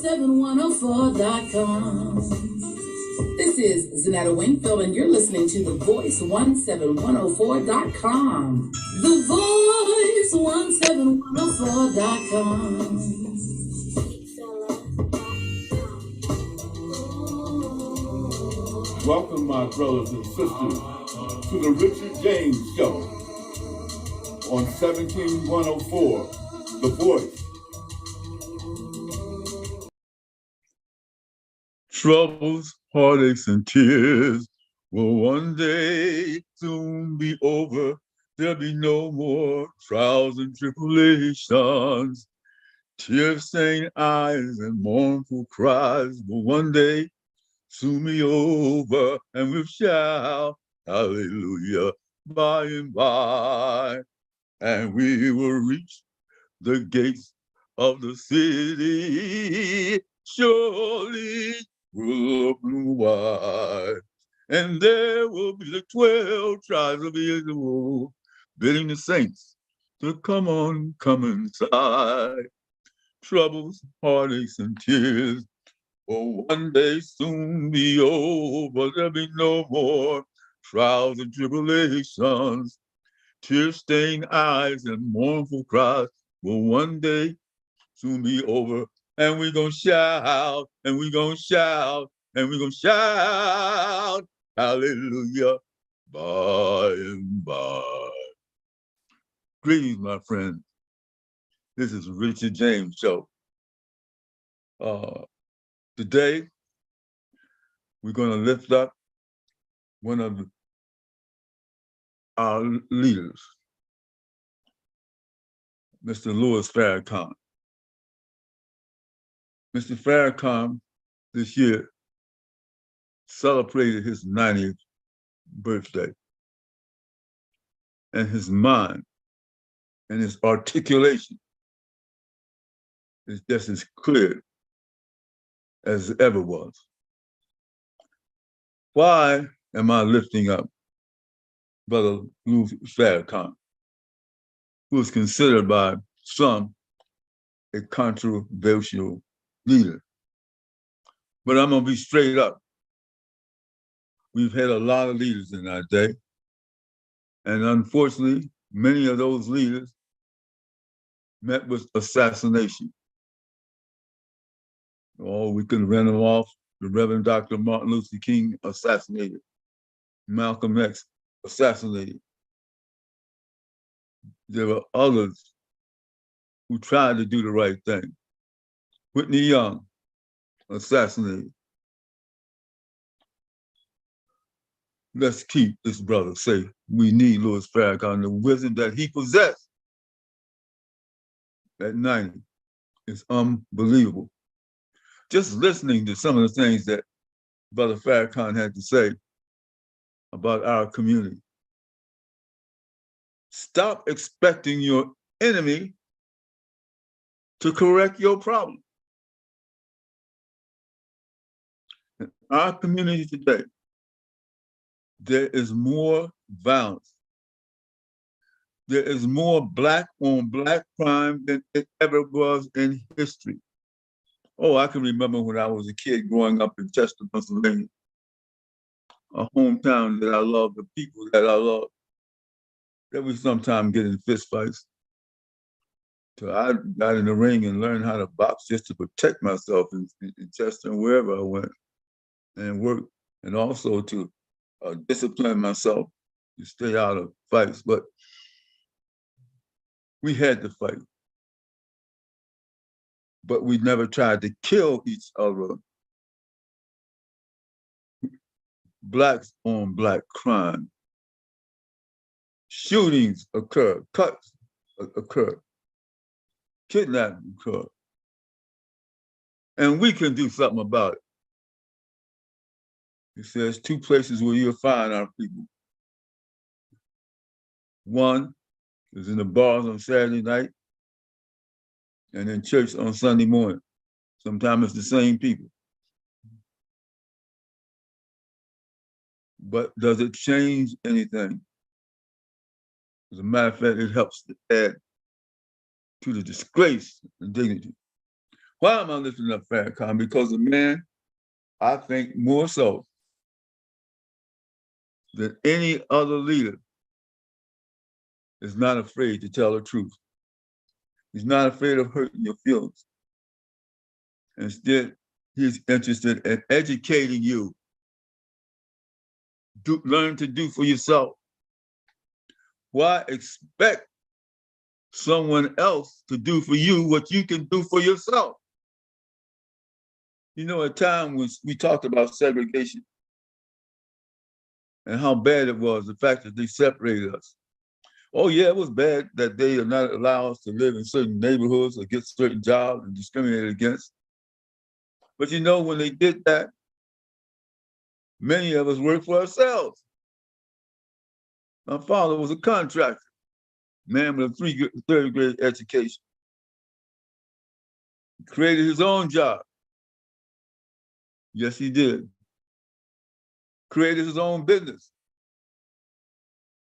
voice17104.com. This is Zanetta Wingfield, and you're listening to the voice17104.com. The voice17104.com. Welcome, my brothers and sisters, to the Richard James Show on 17104, The Voice. Troubles, heartaches, and tears will one day soon be over. There'll be no more trials and tribulations. Tear-stained eyes and mournful cries will one day soon be over, and we'll shout hallelujah by and by, and we will reach the gates of the city. Surely we'll open wide, and there will be the 12 tribes of Israel, bidding the saints to come on, come inside. Troubles, heartaches, and tears will one day soon be over. There'll be no more trials and tribulations. Tear-stained eyes and mournful cries will one day soon be over. And we're going to shout, and we're going to shout, and we're going to shout, hallelujah, by and by. Greetings, my friends. This is Richard James Show. Today, we're going to lift up one of our leaders, Mr. Louis Farrakhan. Mr. Farrakhan this year celebrated his 90th birthday. And his mind and his articulation is just as clear as it ever was. Why am I lifting up Brother Louis Farrakhan, who is considered by some a controversial leader? But I'm gonna be straight up. We've had a lot of leaders in our day, and unfortunately, many of those leaders met with assassination. Oh, we can run them off. The Reverend Dr. Martin Luther King assassinated. Malcolm X assassinated. There were others who tried to do the right thing. Whitney Young assassinated. Let's keep this brother safe. We need Louis Farrakhan. The wisdom that he possessed at 90 is unbelievable. Just listening to some of the things that Brother Farrakhan had to say about our community. Stop expecting your enemy to correct your problem. In our community today, there is more violence. There is more Black on Black crime than it ever was in history. Oh, I can remember when I was a kid growing up in Chester, Pennsylvania, a hometown that I love, the people that I love, that we sometimes get in fistfights. So I got in the ring and learned how to box just to protect myself in Chester and wherever I went and worked, and also to discipline myself to stay out of fights. But we had to fight. But we never tried to kill each other. Blacks on Black crime. Shootings occur, cuts occur, kidnapping occur. And we can do something about it. He says 2 places where you'll find our people. One is in the bars on Saturday night and in church on Sunday morning. Sometimes it's the same people. But does it change anything? As a matter of fact, it helps to add to the disgrace and dignity. Why am I lifting up Farrakhan? Because the man, I think more so than any other leader, is not afraid to tell the truth. He's not afraid of hurting your feelings. Instead, he's interested in educating you. Learn to do for yourself. Why expect someone else to do for you what you can do for yourself? You know, at times we talked about segregation and how bad it was, the fact that they separated us. Oh yeah, it was bad that they are not allow us to live in certain neighborhoods or get certain jobs and discriminated against. But you know, when they did that, many of us worked for ourselves. My father was a contractor, man with a third grade education. He created his own job. Yes, he did. Created his own business.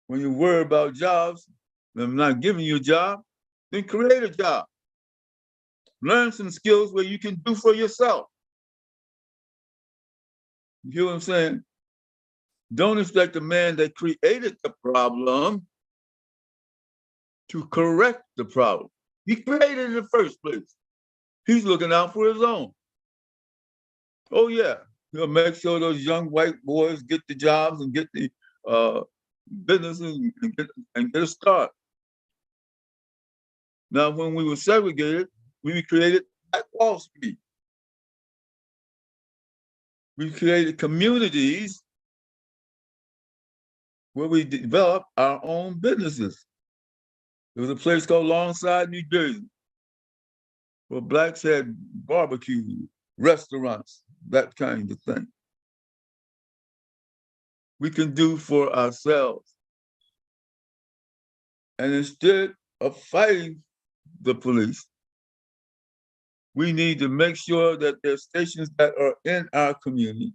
When you worry about jobs, and I'm not giving you a job, then create a job. Learn some skills where you can do for yourself. You hear what I'm saying? Don't expect the man that created the problem to correct the problem. He created it in the first place. He's looking out for his own. Oh yeah, he'll make sure those young white boys get the jobs and get the businesses and get a start. Now, when we were segregated, we created Black Wall Street. We created communities where we developed our own businesses. There was a place called Longside, New Jersey, where Blacks had barbecue, restaurants, that kind of thing. We can do for ourselves. And instead of fighting the police, we need to make sure that there are stations that are in our community,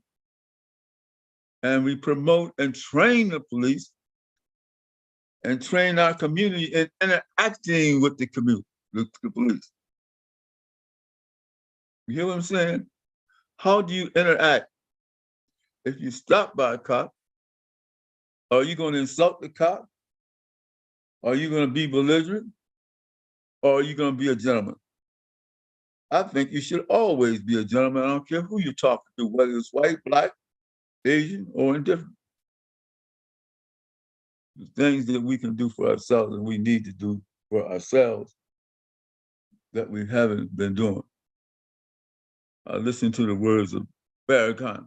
and we promote and train the police and train our community in interacting with the community, the police. You hear what I'm saying? How do you interact? If you stop by a cop, are you going to insult the cop? Are you going to be belligerent? Or are you going to be a gentleman? I think you should always be a gentleman. I don't care who you're talking to, whether it's white, Black, Asian, or indifferent. The things that we can do for ourselves and we need to do for ourselves that we haven't been doing. I listen to the words of Farrakhan.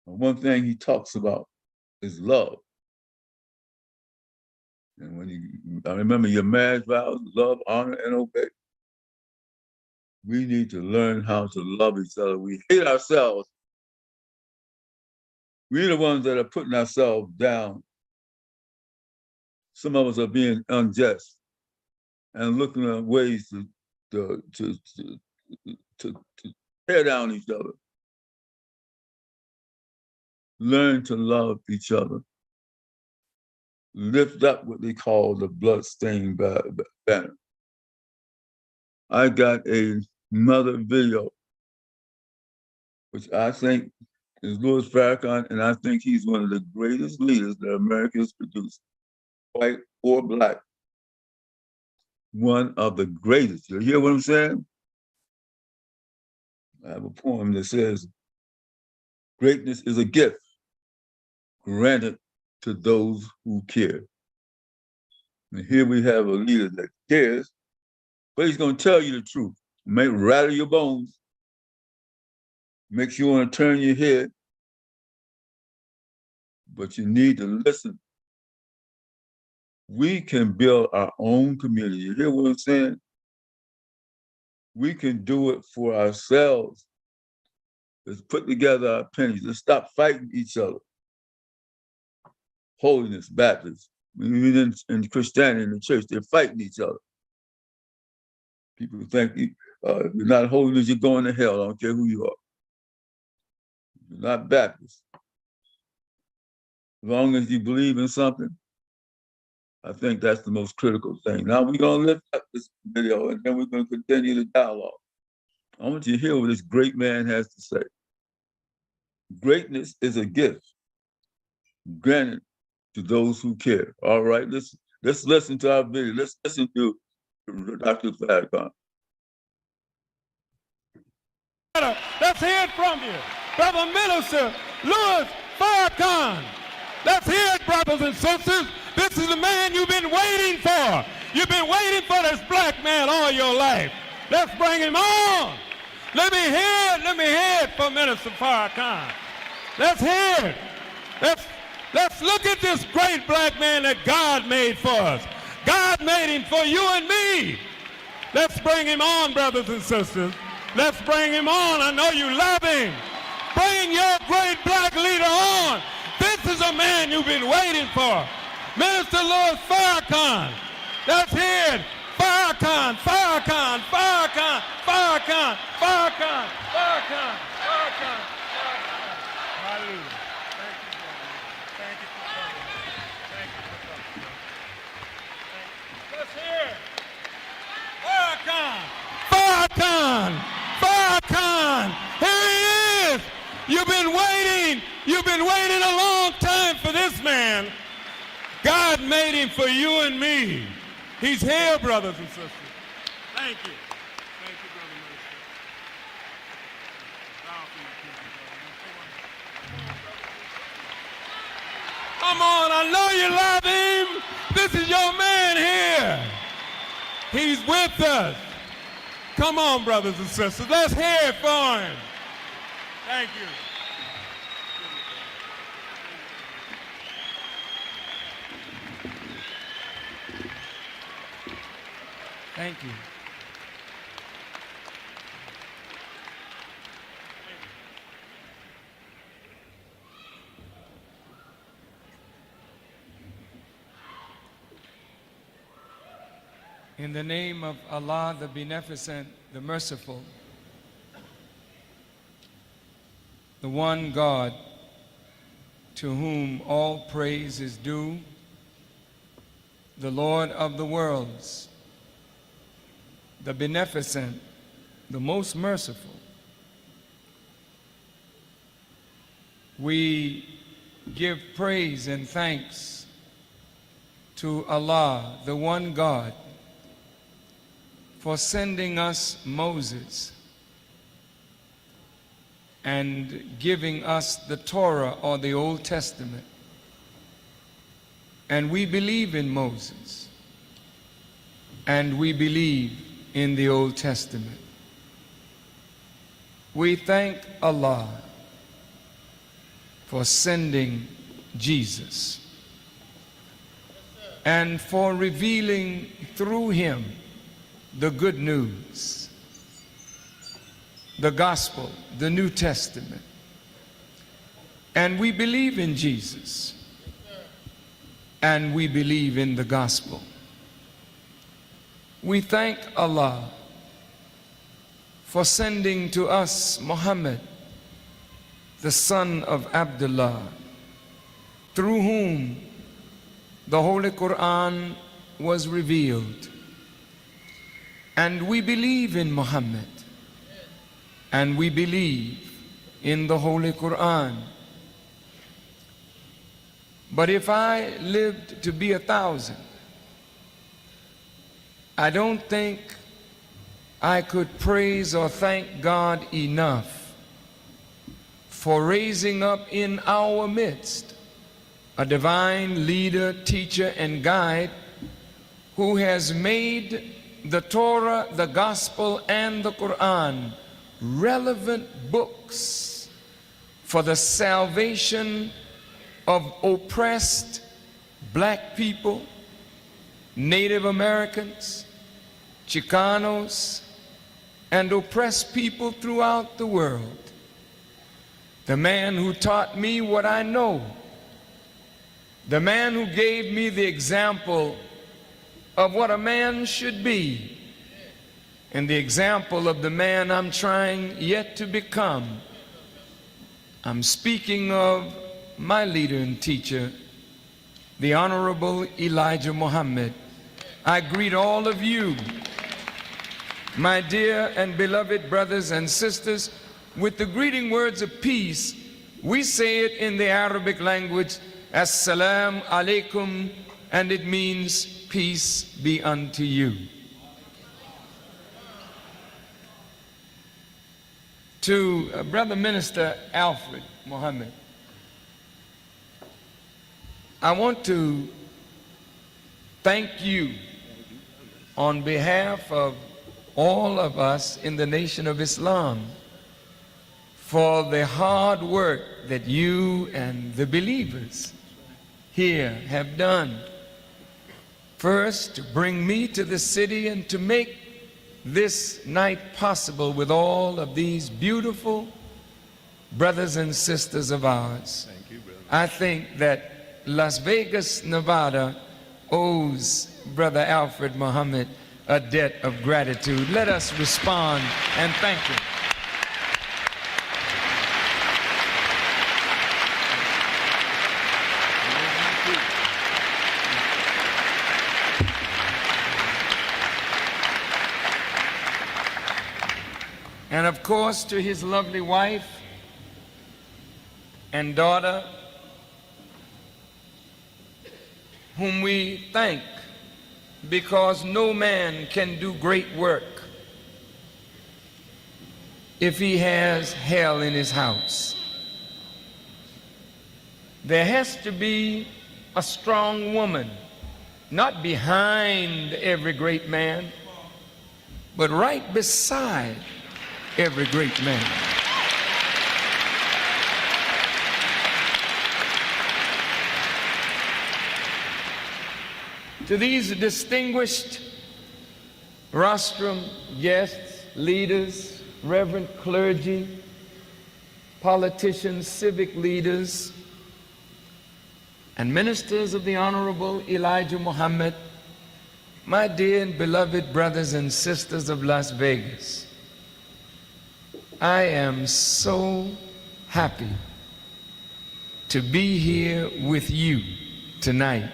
One thing he talks about is love. And I remember your marriage vows, love, honor, and obey. We need to learn how to love each other. We hate ourselves. We're the ones that are putting ourselves down. Some of us are being unjust and looking at ways to tear down each other. Learn to love each other. Lift up what they call the bloodstained banner. I got another video, which I think is Louis Farrakhan, and I think he's one of the greatest leaders that America has produced, white or Black. One of the greatest. You hear what I'm saying? I have a poem that says, greatness is a gift granted to those who care. And here we have a leader that cares, but he's going to tell you the truth. May rattle your bones, makes you want to turn your head, but you need to listen. We can build our own community. You hear what I'm saying? We can do it for ourselves. Let's put together our pennies. Let's stop fighting each other. Holiness, Baptists, even in Christianity, in the church, they're fighting each other. People think if you're not holiness, you're going to hell. I don't care who you are. You're not Baptist. As long as you believe in something, I think that's the most critical thing. Now we're going to lift up this video and then we're going to continue the dialogue. I want you to hear what this great man has to say. Greatness is a gift granted to those who care. All right, let's listen to our video. Let's listen to Dr. Farrakhan. Let's hear it from you, Brother Minister Louis Farrakhan. Let's hear it, brothers and sisters. This is the man you've been waiting for. You've been waiting for this black man all your life. Let's bring him on. Let me hear it for Minister Farrakhan. Let's hear it. Let's look at this great black man that God made for us. God made him for you and me. Let's bring him on, brothers and sisters. Let's bring him on. I know you love him. Bring your great black leader on. This is a man you've been waiting for. Minister Louis Farrakhan. Let's hear it. Farrakhan, Farrakhan, Farrakhan, Farrakhan, Farrakhan, Farrakhan, Farrakhan. Hallelujah. Thank you for coming. Thank you for coming. Let's hear it. Farrakhan, Farrakhan, Farrakhan. Here he is. You've been waiting. You've been waiting a long time for this man. God made him for you and me. He's here, brothers and sisters. Thank you. Thank you, Brother Minister. Come on, I know you love him. This is your man here. He's with us. Come on, brothers and sisters. Let's hear it for him. Thank you. Thank you. In the name of Allah, the Beneficent, the Merciful, the one God to whom all praise is due, the Lord of the worlds, the Beneficent, the most merciful. We give praise and thanks to Allah, the one God, for sending us Moses and giving us the Torah or the Old Testament. And we believe in Moses, and we believe in the Old Testament. We thank Allah for sending Jesus and for revealing through him the good news, the gospel, the New Testament. And we believe in Jesus, and we believe in the gospel. We thank Allah for sending to us Muhammad, the son of Abdullah, through whom the Holy Quran was revealed. And we believe in Muhammad, and we believe in the Holy Quran. But if I lived to be 1,000, I don't think I could praise or thank God enough for raising up in our midst a divine leader, teacher, and guide who has made the Torah, the Gospel, and the Quran relevant books for the salvation of oppressed black people, Native Americans, Chicanos, and oppressed people throughout the world. The man who taught me what I know, the man who gave me the example of what a man should be, and the example of the man I'm trying yet to become. I'm speaking of my leader and teacher, the Honorable Elijah Muhammad. I greet all of you My dear and beloved brothers and sisters, with the greeting words of peace, we say it in the Arabic language, Assalamu alaikum, and it means peace be unto you. To Brother Minister Alfred Muhammad, I want to thank you on behalf of all of us in the Nation of Islam for the hard work that you and the believers here have done. First, to bring me to the city and to make this night possible with all of these beautiful brothers and sisters of ours. Thank you, brother. I think that Las Vegas, Nevada owes Brother Alfred Muhammad a debt of gratitude. Let us respond and thank him. And of course, to his lovely wife and daughter, whom we thank, because no man can do great work if he has hell in his house. There has to be a strong woman, not behind every great man, but right beside every great man. To these distinguished rostrum guests, leaders, reverend clergy, politicians, civic leaders, and ministers of the Honorable Elijah Muhammad, my dear and beloved brothers and sisters of Las Vegas, I am so happy to be here with you tonight.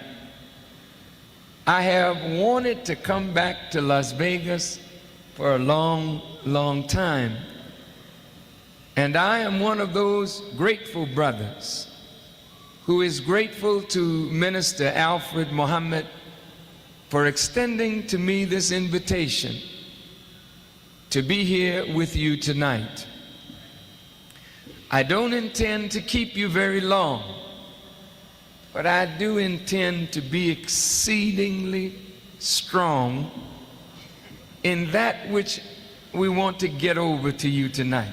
I have wanted to come back to Las Vegas for a long, long time. And I am one of those grateful brothers who is grateful to Minister Alfred Muhammad for extending to me this invitation to be here with you tonight. I don't intend to keep you very long, but I do intend to be exceedingly strong in that which we want to get over to you tonight.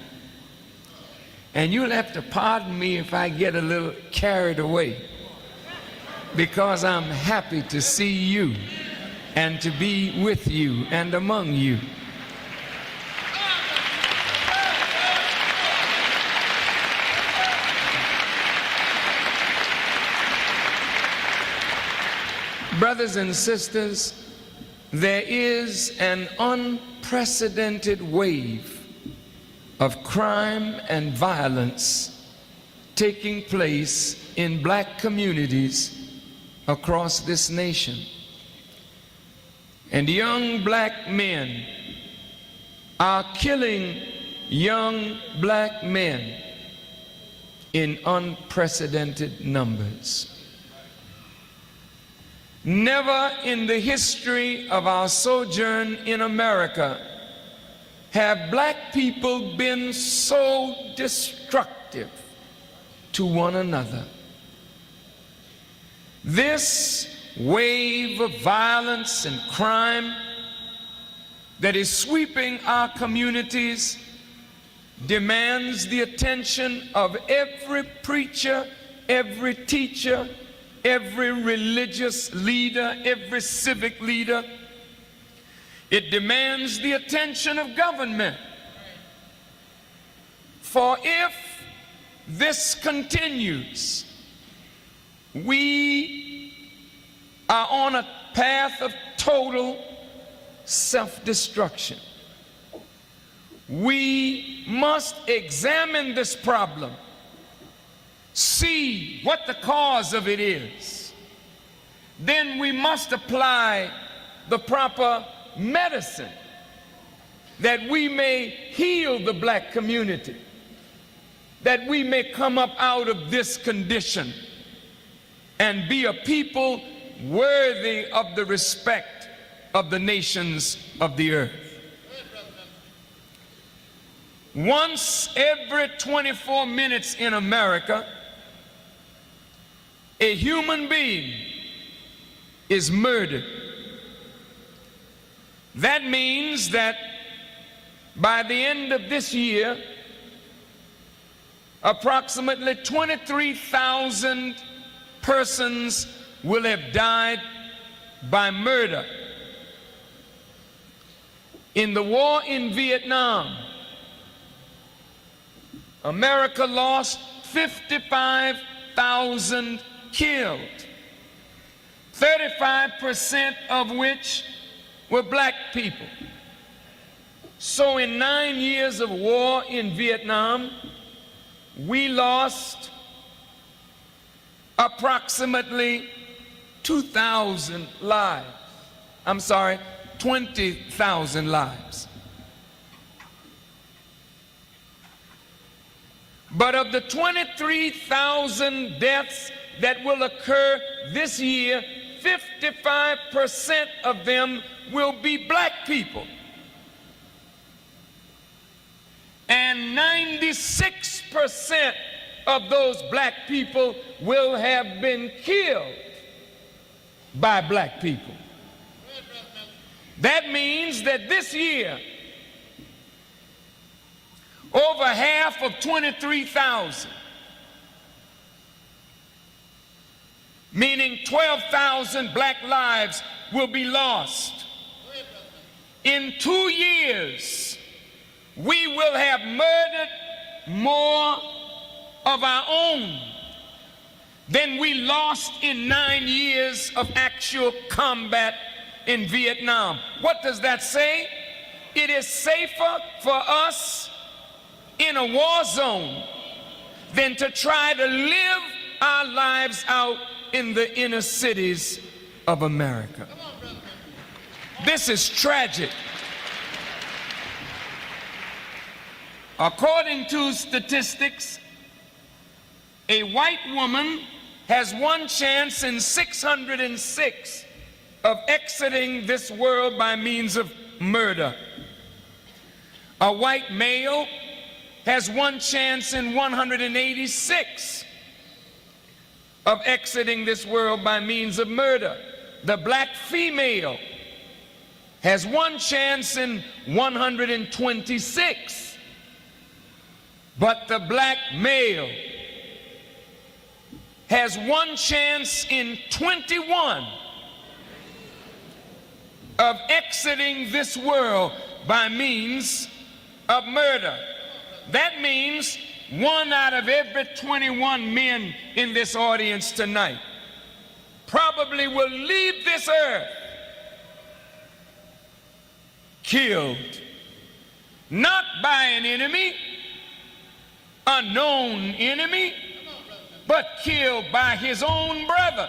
And you'll have to pardon me if I get a little carried away, because I'm happy to see you and to be with you and among you. Brothers and sisters, there is an unprecedented wave of crime and violence taking place in black communities across this nation. And young black men are killing young black men in unprecedented numbers. Never in the history of our sojourn in America have black people been so destructive to one another. This wave of violence and crime that is sweeping our communities demands the attention of every preacher, every teacher, every religious leader, every civic leader. It demands the attention of government. For if this continues, we are on a path of total self-destruction. We must examine this problem, see what the cause of it is. Then we must apply the proper medicine that we may heal the black community, that we may come up out of this condition and be a people worthy of the respect of the nations of the earth. Once every 24 minutes in America, a human being is murdered. That means that by the end of this year, approximately 23,000 persons will have died by murder. In the war in Vietnam, America lost 55,000 killed, 35% of which were black people. So in 9 years of war in Vietnam, we lost approximately 2,000 lives. I'm sorry, 20,000 lives. But of the 23,000 deaths that will occur this year, 55% of them will be black people. And 96% of those black people will have been killed by black people. That means that this year, over half of 23,000, meaning 12,000 black lives, will be lost. In 2 years, we will have murdered more of our own than we lost in 9 years of actual combat in Vietnam. What does that say? It is safer for us in a war zone than to try to live our lives out in the inner cities of America. This is tragic. According to statistics, a white woman has one chance in 606 of exiting this world by means of murder. A white male has one chance in 186 of exiting this world by means of murder. The black female has one chance in 126. But the black male has one chance in 21 of exiting this world by means of murder. That means 1 out of every 21 men in this audience tonight probably will leave this earth killed, not by an enemy, unknown enemy, but killed by his own brother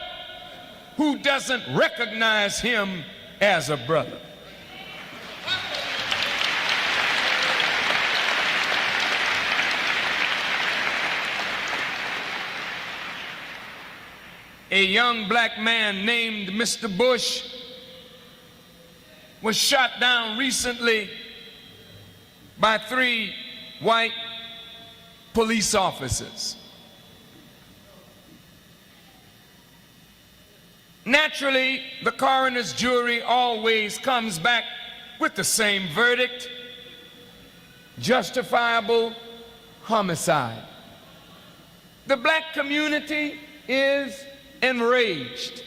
who doesn't recognize him as a brother. A young black man named Mr. Bush was shot down recently by 3 white police officers. Naturally, the coroner's jury always comes back with the same verdict: justifiable homicide. The black community is enraged,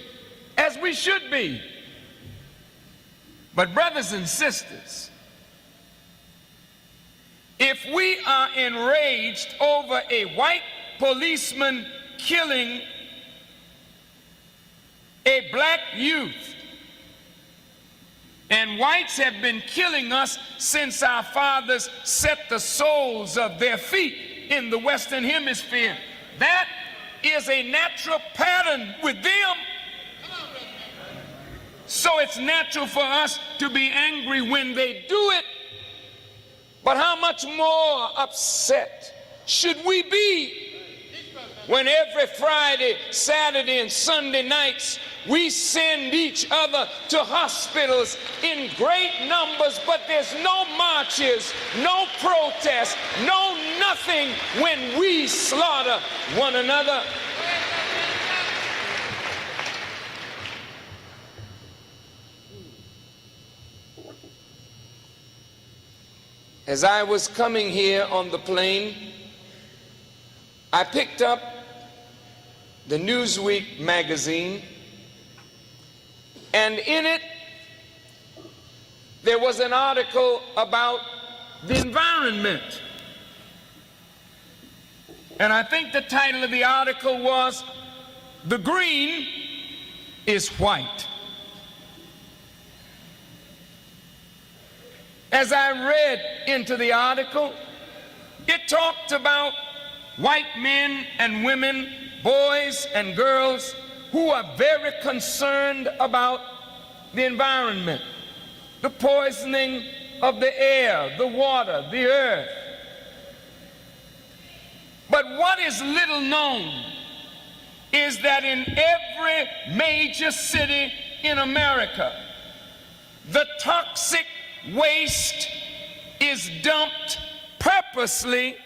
as we should be. But brothers and sisters, if we are enraged over a white policeman killing a black youth, and whites have been killing us since our fathers set the soles of their feet in the Western Hemisphere, that is a natural pattern with them. So it's natural for us to be angry when they do it, But how much more upset should we be when every Friday, Saturday, and Sunday nights we send each other to hospitals in great numbers, but there's no marches, no protests, no nothing when we slaughter one another? As I was coming here on the plane, I picked up the Newsweek magazine, and in it there was an article about the environment. And I think the title of the article was, "The Green is White." As I read into the article, it talked about white men and women, boys and girls who are very concerned about the environment, the poisoning of the air, the water, the earth. But what is little known is that in every major city in America, the toxic waste is dumped purposely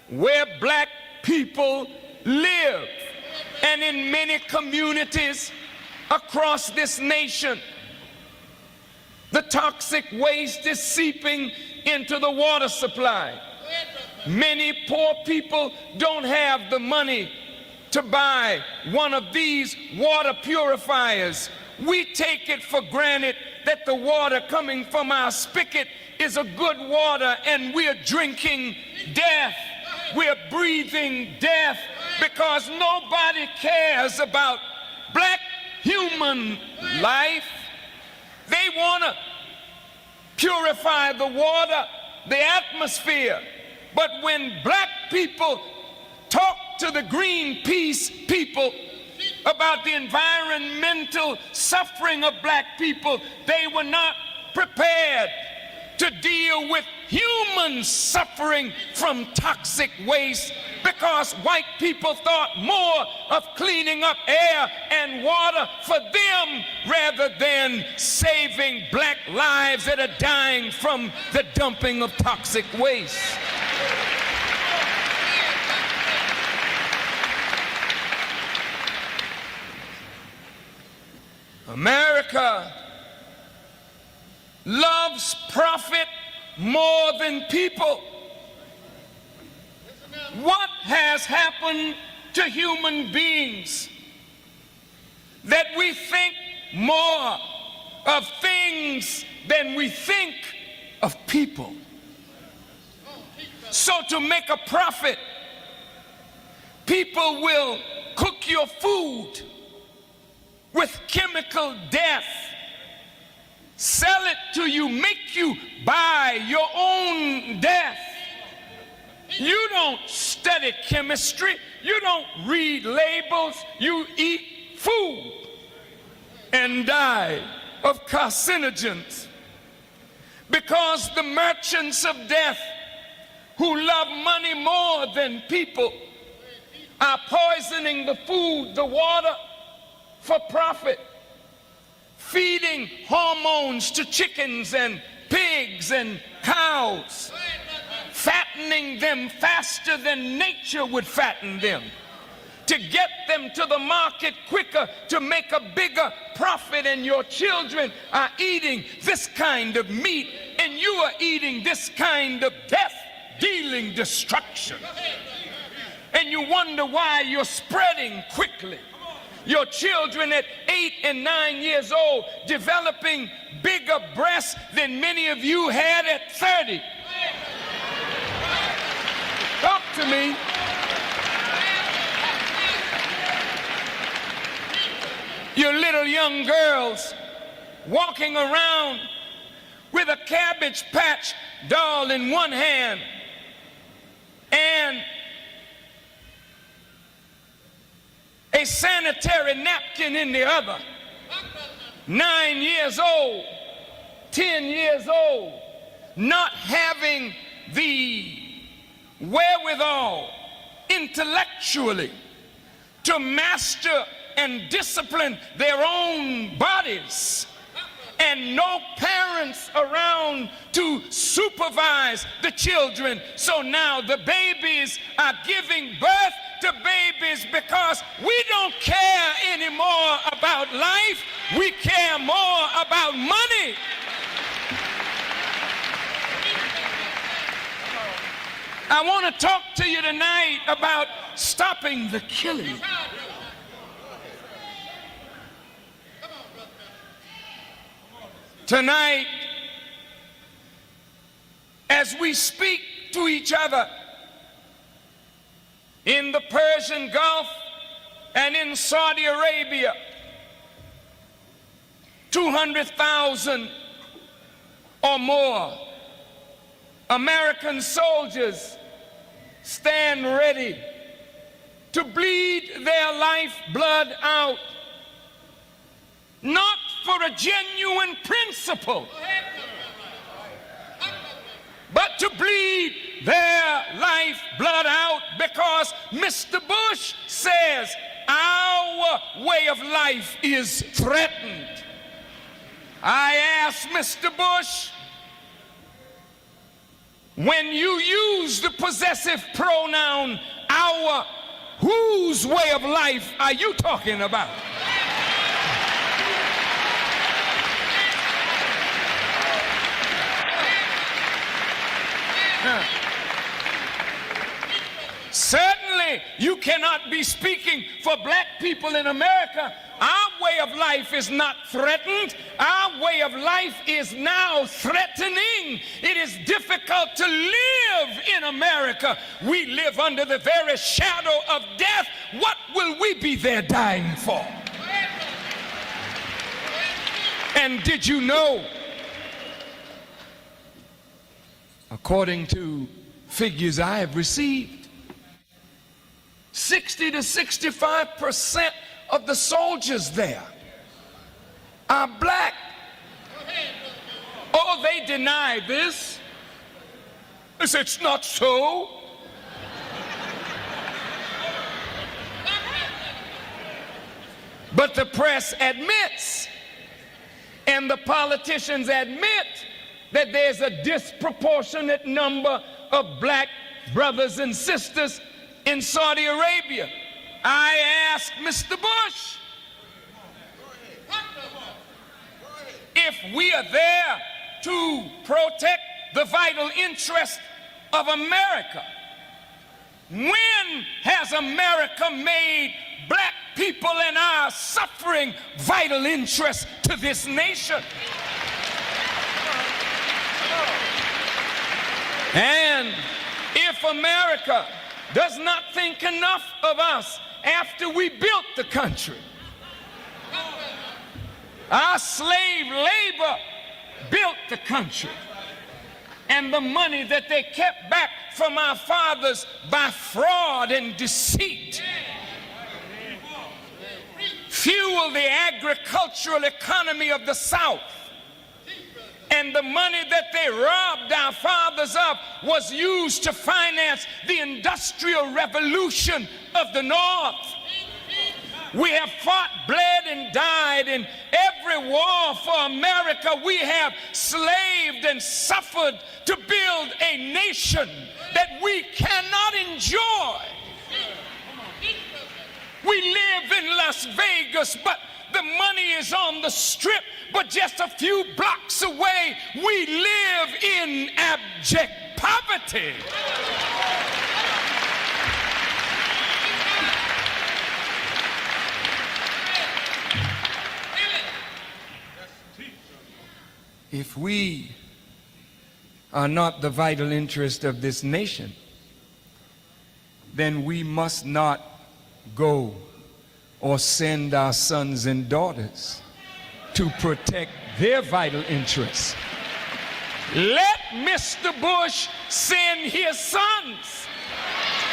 where black people live. And in many communities across this nation, the toxic waste is seeping into the water supply. Many poor people don't have the money to buy one of these water purifiers. We take it for granted that the water coming from our spigot is a good water, and we're drinking death. We're breathing death because nobody cares about black human life. They want to purify the water, the atmosphere. But when black people talk to the Greenpeace people about the environmental suffering of black people, they were not prepared to deal with human suffering from toxic waste, because white people thought more of cleaning up air and water for them rather than saving black lives that are dying from the dumping of toxic waste. America loves profit more than people. What has happened to human beings that we think more of things than we think of people? So to make a profit, people will cook your food with chemical death, sell it to you, make you buy your own death. You don't study chemistry, you don't read labels, you eat food and die of carcinogens. Because the merchants of death, who love money more than people, are poisoning the food, the water, for profit, feeding hormones to chickens and pigs and cows, fattening them faster than nature would fatten them, to get them to the market quicker, to make a bigger profit. And your children are eating this kind of meat, and you are eating this kind of death-dealing destruction. And you wonder why you're spreading quickly. Your children at 8 and 9 years old developing bigger breasts than many of you had at 30. Talk to me. Your little young girls walking around with a Cabbage Patch doll in one hand and a sanitary napkin in the other. 9 years old, 10 years old, not having the wherewithal intellectually to master and discipline their own bodies, and no parents around to supervise the children. So now the babies are giving birth to babies because we don't care anymore about life. We care more about money. I want to talk to you tonight about stopping the killing. Tonight, as we speak to each other in the Persian Gulf and in Saudi Arabia, 200,000 or more American soldiers stand ready to bleed their lifeblood out, not for a genuine principle, but to bleed their lifeblood out because Mr. Bush says our way of life is threatened. I asked Mr. Bush, when you use the possessive pronoun our, whose way of life are you talking about? Certainly, you cannot be speaking for black people in America. Our way of life is not threatened. Our way of life is now threatening. It is difficult to live in America. We live under the very shadow of death. What will we be there dying for? And did you know, according to figures I have received, 60 to 65% of the soldiers there are black. Oh, they deny this. They say it's not so. But the press admits, and the politicians admit, that there's a disproportionate number of black brothers and sisters in Saudi Arabia. I asked Mr. Bush, if we are there to protect the vital interest of America, when has America made black people and our suffering vital interest to this nation? And if America does not think enough of us after we built the country, our slave labor built the country, and the money that they kept back from our fathers by fraud and deceit fueled the agricultural economy of the South. And the money that they robbed our fathers of was used to finance the Industrial Revolution of the North. We have fought, bled, and died in every war for America. We have slaved and suffered to build a nation that we cannot enjoy. We live in Las Vegas, but the money is on the Strip, but just a few blocks away, we live in abject poverty. If we are not the vital interest of this nation, then we must not go or send our sons and daughters to protect their vital interests. Let Mr. Bush send his sons.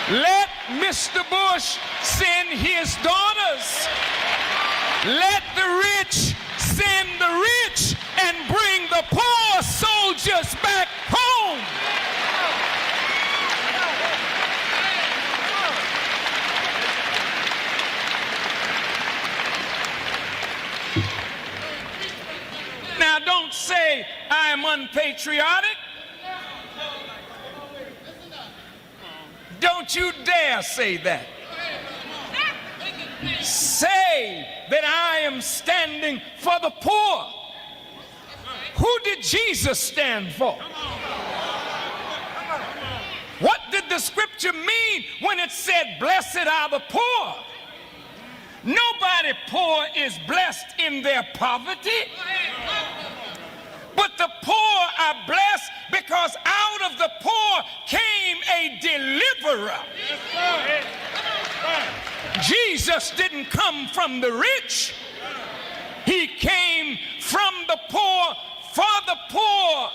Let Mr. Bush send his daughters. Let the rich send the rich and bring the poor soldiers back home. Now, don't say I am unpatriotic. Don't you dare say that. Say that I am standing for the poor. Who did Jesus stand for? What did the scripture mean when it said, blessed are the poor? Nobody poor is blessed in their poverty, but the poor are blessed because out of the poor came a deliverer. Jesus didn't come from the rich. He came from the poor for the poor.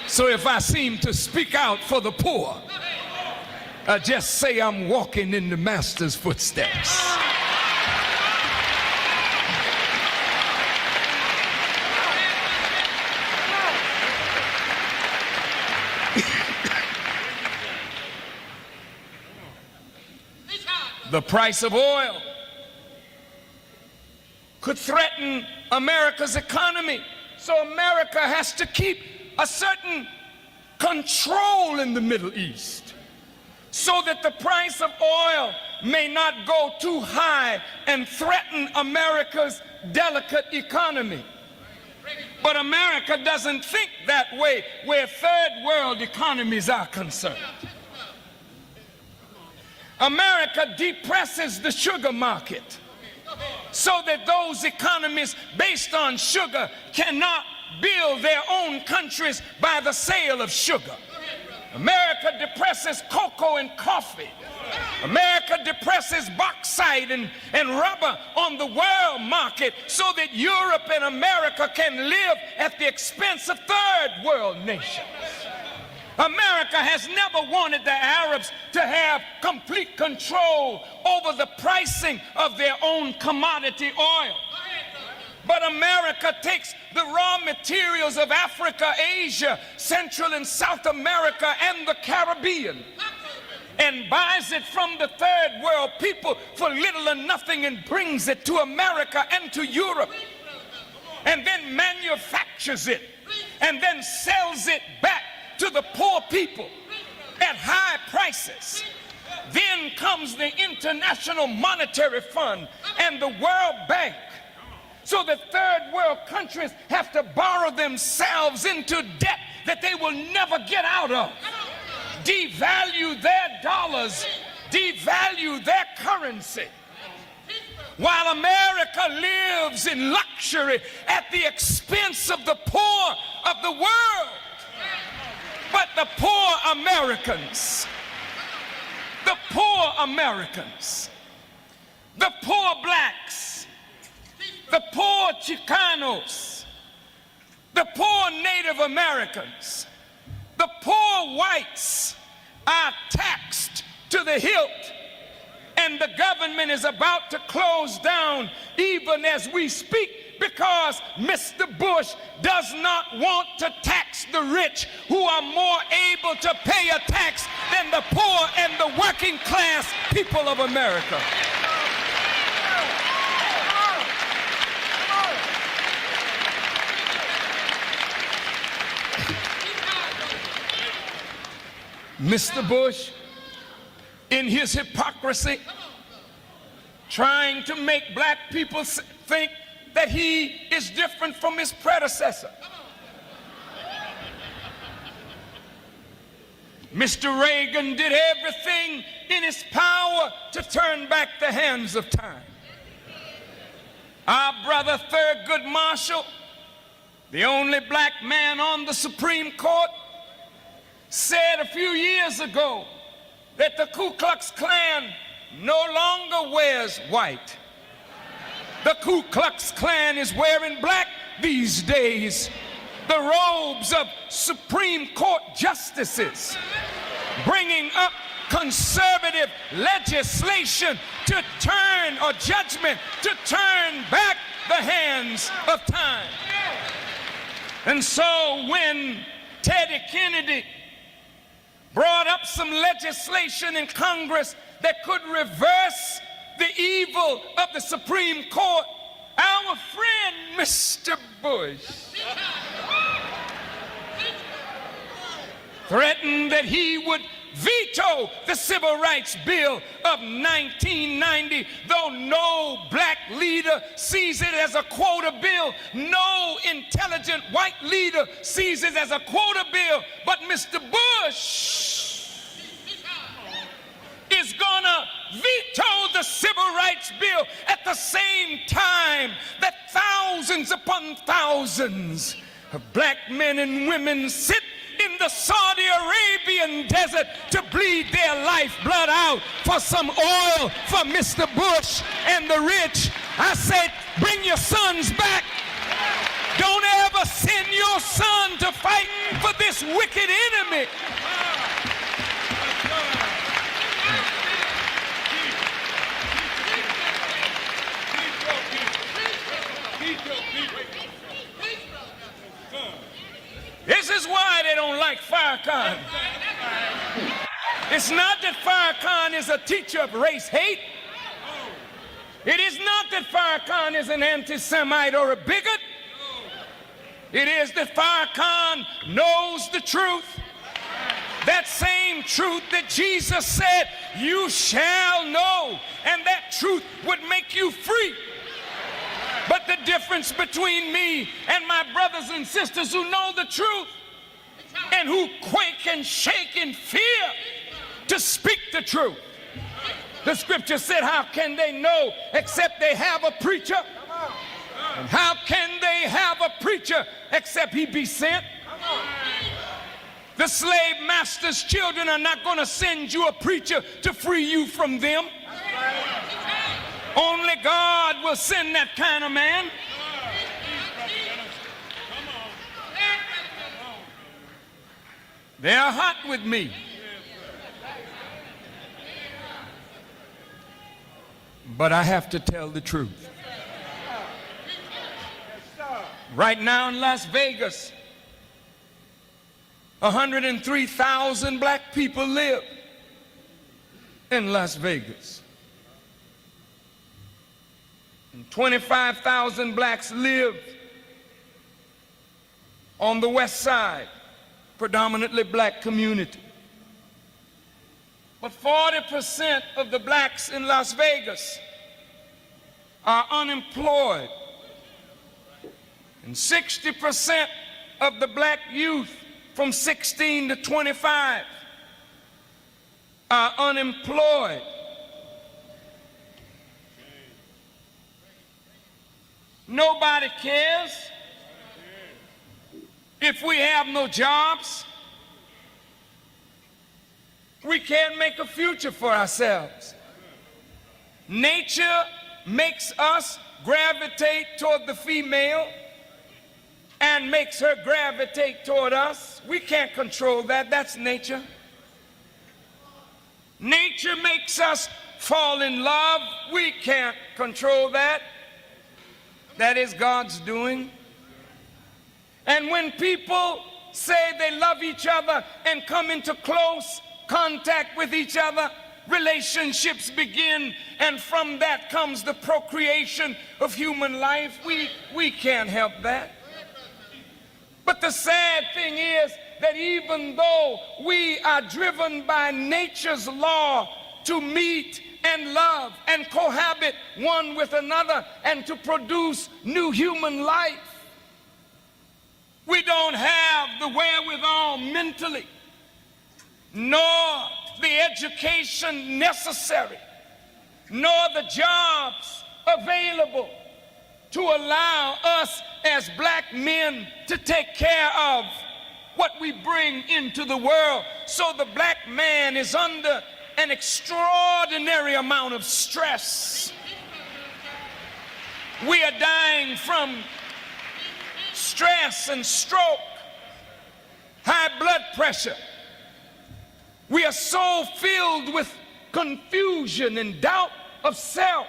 So if I seem to speak out for the poor, just say I'm walking in the Master's footsteps. The price of oil could threaten America's economy, so America has to keep a certain control in the Middle East so that the price of oil may not go too high and threaten America's delicate economy. But America doesn't think that way where third world economies are concerned. America depresses the sugar market so that those economies based on sugar cannot build their own countries by the sale of sugar. America depresses cocoa and coffee. America depresses bauxite and rubber on the world market so that Europe and America can live at the expense of third world nations. America has never wanted the Arabs to have complete control over the pricing of their own commodity oil. But America takes the raw materials of Africa, Asia, Central and South America, and the Caribbean and buys it from the third world people for little or nothing and brings it to America and to Europe and then manufactures it and then sells it back to the poor people at high prices. Then comes the International Monetary Fund and the World Bank. So the third world countries have to borrow themselves into debt that they will never get out of. Devalue their dollars, devalue their currency. While America lives in luxury at the expense of the poor of the world. But the poor Americans, the poor Americans, the poor blacks, the poor Chicanos, the poor Native Americans, the poor whites are taxed to the hilt, and the government is about to close down even as we speak because Mr. Bush does not want to tax the rich who are more able to pay a tax than the poor and the working class people of America. Mr. Bush, in his hypocrisy, trying to make black people think that he is different from his predecessor. Mr. Reagan did everything in his power to turn back the hands of time. Our brother Thurgood Marshall, the only black man on the Supreme Court, said a few years ago that the Ku Klux Klan no longer wears white. The Ku Klux Klan is wearing black these days. The robes of Supreme Court justices, bringing up conservative legislation to turn, or judgment, to turn back the hands of time. And so when Teddy Kennedy brought up some legislation in Congress that could reverse the evil of the Supreme Court, our friend Mr. Bush threatened that he would veto the Civil Rights Bill of 1990, though no black leader sees it as a quota bill, no intelligent white leader sees it as a quota bill, but Mr. Bush is gonna veto the Civil Rights Bill at the same time that thousands upon thousands of black men and women sit in the Saudi Arabian desert to bleed their lifeblood out for some oil for Mr. Bush and the rich. I said, bring your sons back. Don't ever send your son to fight for this wicked enemy. This is why they don't like Farrakhan. It's not that Farrakhan is a teacher of race hate. It is not that Farrakhan is an anti-Semite or a bigot. It is that Farrakhan knows the truth. That same truth that Jesus said, you shall know, and that truth would make you free. But the difference between me and my brothers and sisters who know the truth and who quake and shake in fear to speak the truth. The scripture said, how can they know except they have a preacher? And how can they have a preacher except he be sent? The slave master's children are not going to send you a preacher to free you from them. Only God will send that kind of man. They are hot with me. But I have to tell the truth. Right now in Las Vegas, 103,000 black people live in Las Vegas. And 25,000 blacks live on the west side, predominantly black community. But 40% of the blacks in Las Vegas are unemployed. And 60% of the black youth from 16 to 25 are unemployed. Nobody cares if we have no jobs. We can't make a future for ourselves. Nature makes us gravitate toward the female and makes her gravitate toward us. We can't control that. That's nature. Nature makes us fall in love. We can't control that. That is God's doing. And when people say they love each other and come into close contact with each other, relationships begin, and from that comes the procreation of human life. We can't help that. But the sad thing is that even though we are driven by nature's law to meet and love and cohabit one with another and to produce new human life, we don't have the wherewithal mentally, nor the education necessary, nor the jobs available to allow us as black men to take care of what we bring into the world. So the black man is under an extraordinary amount of stress. We are dying from stress and stroke, high blood pressure. We are so filled with confusion and doubt of self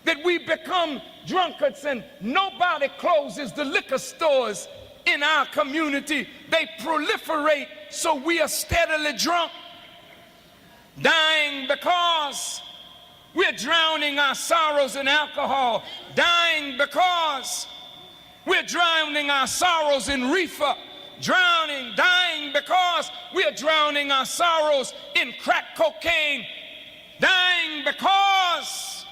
that we become drunkards, and nobody closes the liquor stores in our community. They proliferate, so we are steadily drunk. dying because we're drowning our sorrows in alcohol, dying because we're drowning our sorrows in reefer, dying because we're drowning our sorrows in crack cocaine, dying because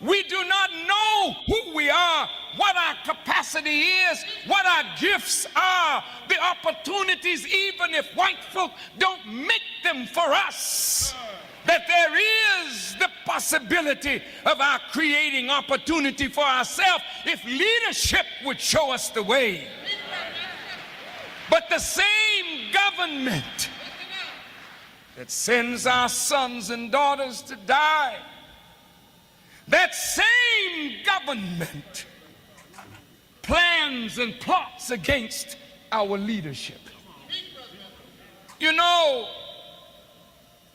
we do not know who we are, what our capacity is, what our gifts are, the opportunities, even if white folk don't make them for us, that there is the possibility of our creating opportunity for ourselves if leadership would show us the way. But the same government that sends our sons and daughters to die, that same government plans and plots against our leadership. You know,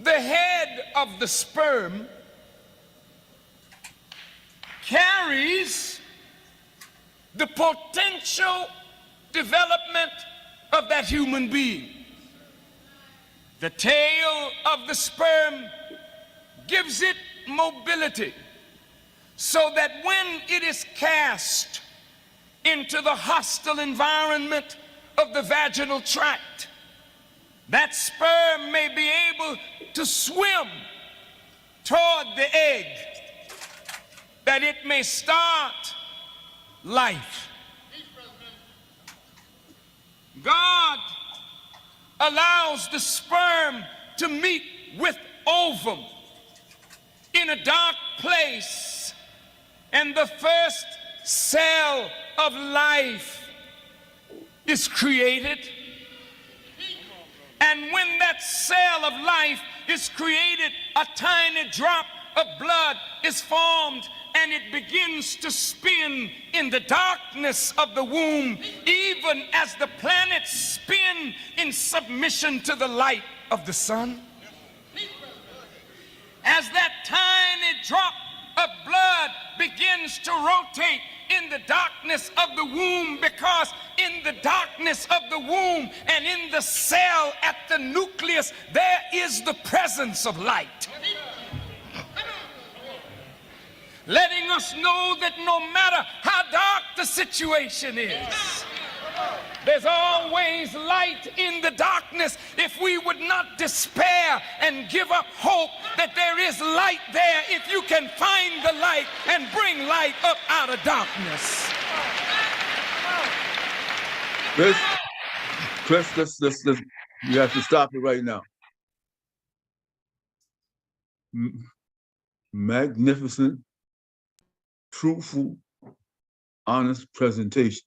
the head of the sperm carries the potential development of that human being. The tail of the sperm gives it mobility, so that when it is cast into the hostile environment of the vaginal tract, that sperm may be able to swim toward the egg, that it may start life. God allows the sperm to meet with ovum in a dark place, and the first cell of life is created. And when that cell of life is created, a tiny drop of blood is formed, and it begins to spin in the darkness of the womb, even as the planets spin in submission to the light of the sun. As that tiny drop of blood begins to rotate in the darkness of the womb, because in the darkness of the womb and in the cell at the nucleus, there is the presence of light, letting us know that no matter how dark the situation is, there's always light in the darkness if we would not despair and give up hope that there is light there, if you can find the light and bring light up out of darkness. Let's we have to stop it right now. Magnificent, truthful, honest presentation.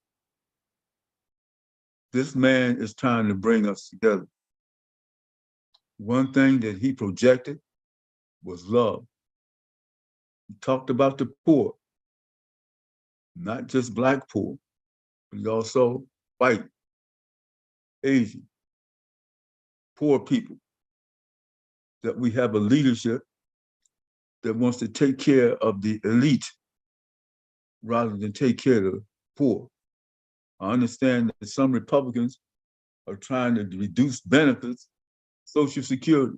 This man is trying to bring us together. One thing that he projected was love. He talked about the poor, not just black poor, but he also white, Asian, poor people, that we have a leadership that wants to take care of the elite rather than take care of the poor. I understand that some Republicans are trying to reduce benefits, Social Security,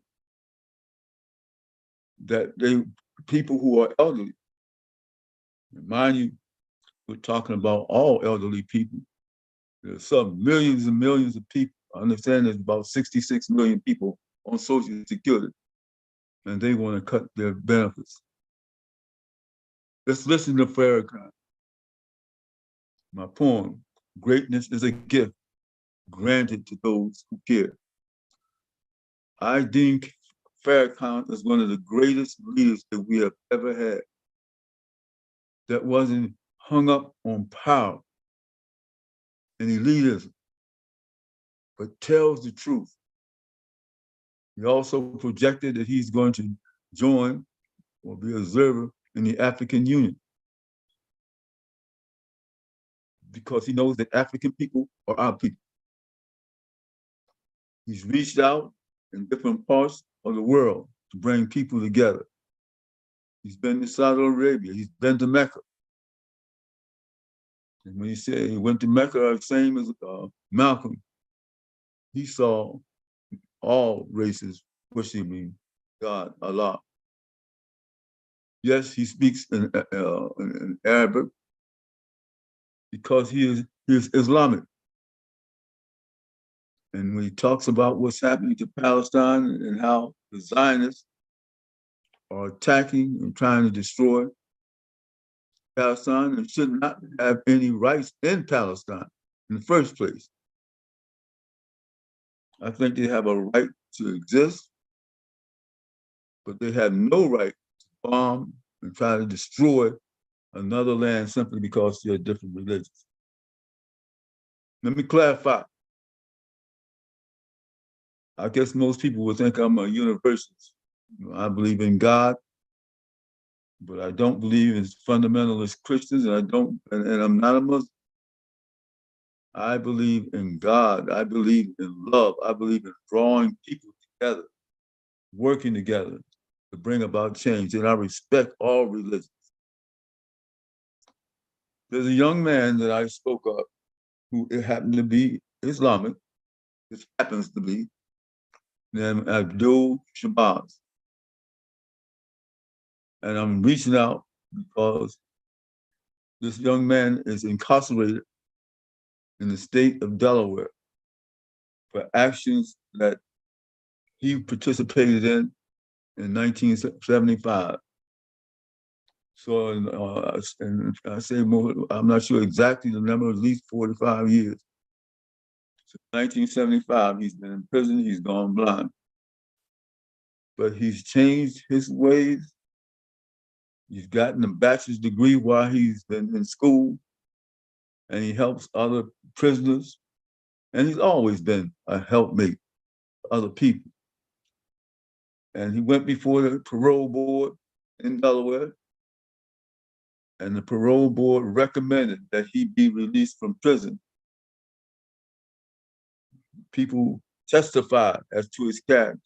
that people who are elderly, and mind you, we're talking about all elderly people. There's some millions and millions of people. I understand there's about 66 million people on Social Security, and they want to cut their benefits. Let's listen to Farrakhan. My poem, Greatness is a Gift Granted to Those Who Care. I deem Farrakhan as one of the greatest leaders that we have ever had, that wasn't hung up on power and elitism, but tells the truth. He also projected that he's going to join or be an observer in the African Union, because he knows that African people are our people. He's reached out in different parts of the world to bring people together. He's been to Saudi Arabia, he's been to Mecca. And when he said he went to Mecca, same as Malcolm, he saw all races worshiping God, Allah. Yes, he speaks in Arabic because he is Islamic. And when he talks about what's happening to Palestine and how the Zionists are attacking and trying to destroy Palestine and should not have any rights in Palestine in the first place. I think they have a right to exist, but they have no right to bomb and try to destroy another land simply because they're different religions. Let me clarify. I guess most people would think I'm a universalist. I believe in God, but I don't believe in fundamentalist Christians, and I'm not a Muslim. I believe in God. I believe in love. I believe in drawing people together, working together to bring about change. And I respect all religions. There's a young man that I spoke of who it happened to be Islamic. This happens to be named Abdul Shabazz. And I'm reaching out because this young man is incarcerated in the state of Delaware for actions that he participated in 1975. So, and I say more, I'm not sure exactly the number, at least 45 years. So 1975, he's been in prison, he's gone blind. But he's changed his ways. He's gotten a bachelor's degree while he's been in school, and he helps other prisoners. And he's always been a helpmate for other people. And he went before the parole board in Delaware, and the parole board recommended that he be released from prison. People testified as to his character,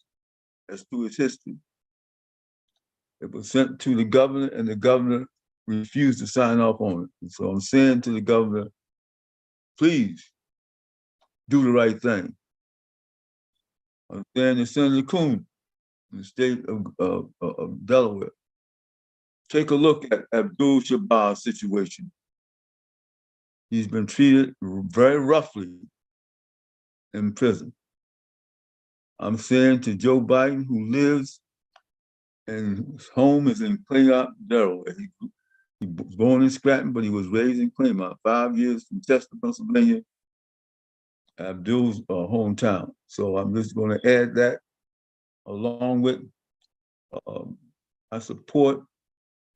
as to his history. It was sent to the governor, and the governor refused to sign off on it. And so I'm saying to the governor, please do the right thing. I'm saying to Senator Coon in the state of Delaware, take a look at Abdul Shabaaz's situation. He's been treated very roughly in prison. I'm saying to Joe Biden, who lives and his home is in Claymont, Delaware. He was born in Scranton, but he was raised in Claymont, 5 years from Chester, Pennsylvania, Abdul's hometown. So I'm just going to add that along with my support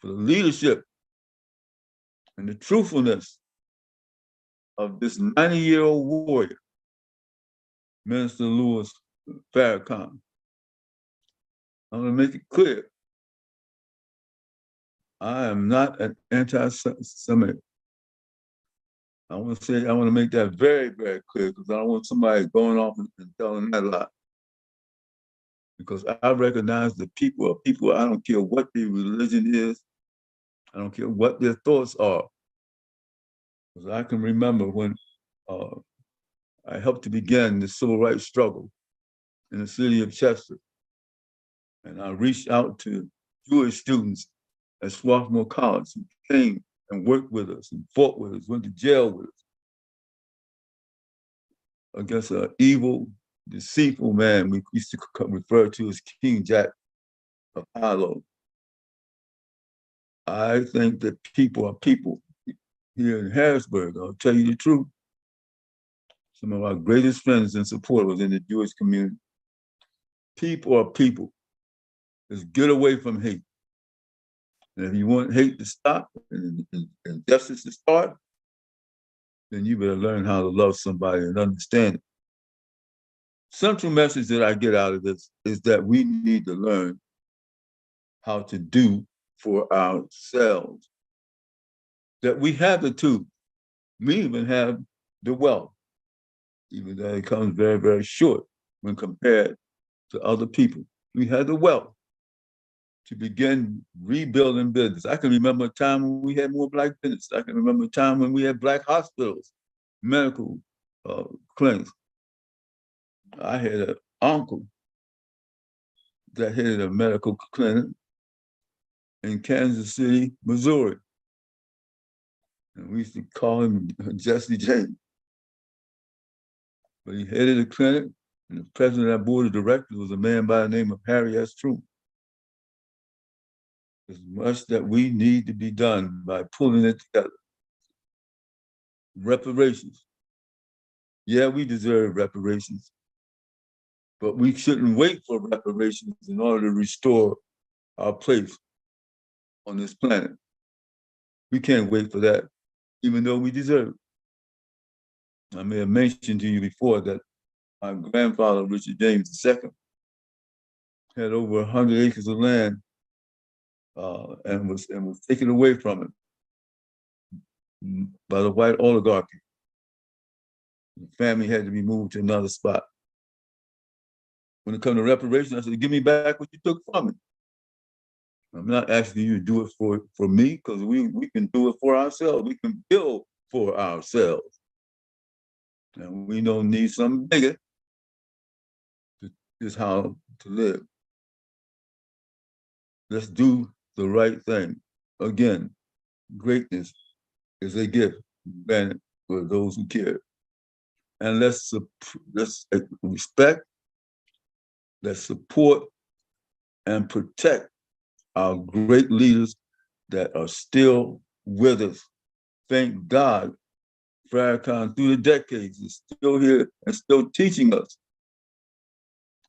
for the leadership and the truthfulness of this 90-year-old warrior, Minister Louis Farrakhan. I'm going to make it clear. I am not an anti-Semitic. I want to make that very, very clear because I don't want somebody going off and telling that lie. Because I recognize the people are people. I don't care what their religion is. I don't care what their thoughts are. Because I can remember when I helped to begin the civil rights struggle in the city of Chester. And I reached out to Jewish students at Swarthmore College who came and worked with us and fought with us, went to jail with us against an evil, deceitful man we used to refer to as King Jack of Harlow. I think that people are people. Here in Harrisburg, I'll tell you the truth, some of our greatest friends and supporters in the Jewish community. People are people. Let's get away from hate. And if you want hate to stop and justice to start, then you better learn how to love somebody and understand it. Central message that I get out of this is that we need to learn how to do for ourselves. That we have the tools. We even have the wealth, even though it comes very, very short when compared to other people. We had the wealth to begin rebuilding business. I can remember a time when we had more black business. I can remember a time when we had black hospitals, medical clinics. I had an uncle that headed a medical clinic in Kansas City, Missouri. And we used to call him Jesse James. But he headed the clinic, and the president of that board of directors was a man by the name of Harry S. Truman. There's much that we need to be done by pulling it together. Reparations. Yeah, we deserve reparations, but we shouldn't wait for reparations in order to restore our place on this planet. We can't wait for that, even though we deserve it. I may have mentioned to you before that my grandfather, Richard James II, had over 100 acres of land and was taken away from him by the white oligarchy. The family had to be moved to another spot. When it comes to reparations, I said, give me back what you took from me. I'm not asking you to do it for me, because we can do it for ourselves. We can build for ourselves. And we don't need something bigger. Is how to live. Let's do the right thing. Again, greatness is a gift granted for those who care. And let's respect, let's support, and protect our great leaders that are still with us. Thank God, Farrakhan through the decades is still here and still teaching us,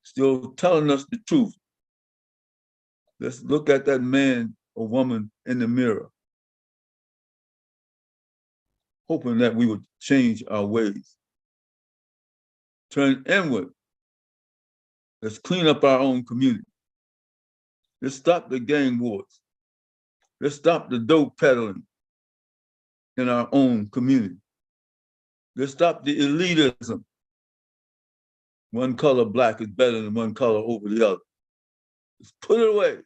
still telling us the truth. Let's look at that man or woman in the mirror, hoping that we would change our ways. Turn inward. Let's clean up our own community. Let's stop the gang wars. Let's stop the dope peddling in our own community. Let's stop the elitism. One color black is better than one color over the other. Let's put it away.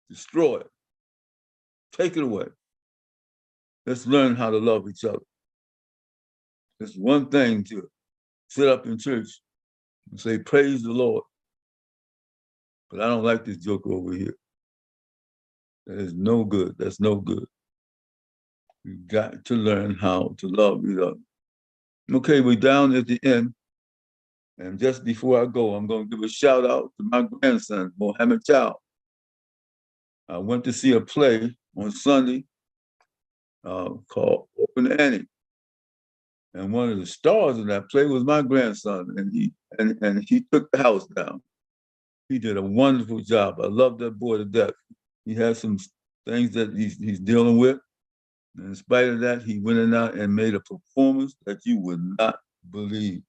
Destroy it. Take it away. Let's learn how to love each other. It's one thing to sit up in church and say, praise the Lord. But I don't like this joke over here. That is no good. That's no good. We've got to learn how to love each other. Okay, we're down at the end. And just before I go, I'm going to give a shout out to my grandson, Mohammed Chow. I went to see a play on Sunday called Open Annie. And one of the stars in that play was my grandson, and he took the house down. He did a wonderful job. I love that boy to death. He has some things that he's dealing with. And in spite of that, he went in out and made a performance that you would not believe.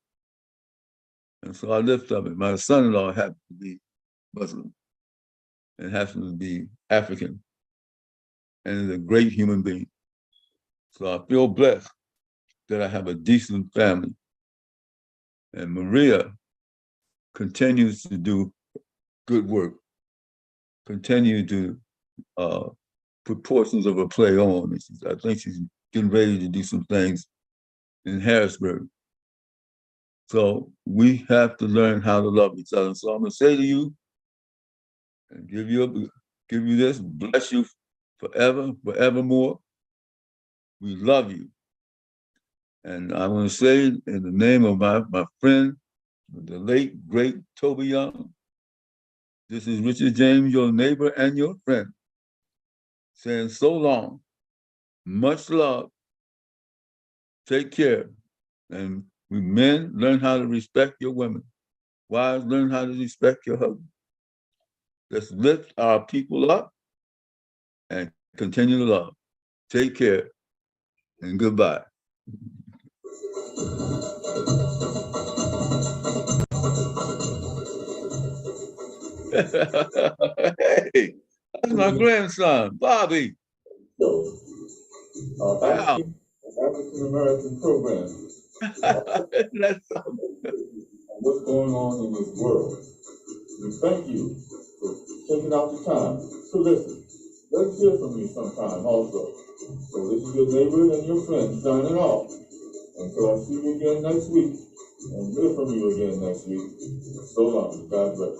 And so I lift up him. My son-in-law happened to be Muslim and happens to be African and is a great human being. So I feel blessed that I have a decent family. And Maria continues to do good work, continue to put portions of her play on. I think she's getting ready to do some things in Harrisburg. So we have to learn how to love each other. So I'm gonna say to you, and give you this, bless you forever, forevermore. We love you. And I want to say in the name of my friend, the late, great Toby Young, this is Richard James, your neighbor and your friend, saying so long, much love, take care. And we men, learn how to respect your women. Wives, learn how to respect your husband. Let's lift our people up and continue to love. Take care and goodbye. Hey, that's my grandson, Bobby. Wow. African American program. That's What's going on in this world? And thank you for taking out the time to listen. Let's hear from you sometime also. So this is your neighbor and your friend signing off. Until I see you again next week. And hear from you again next week. So long. God bless.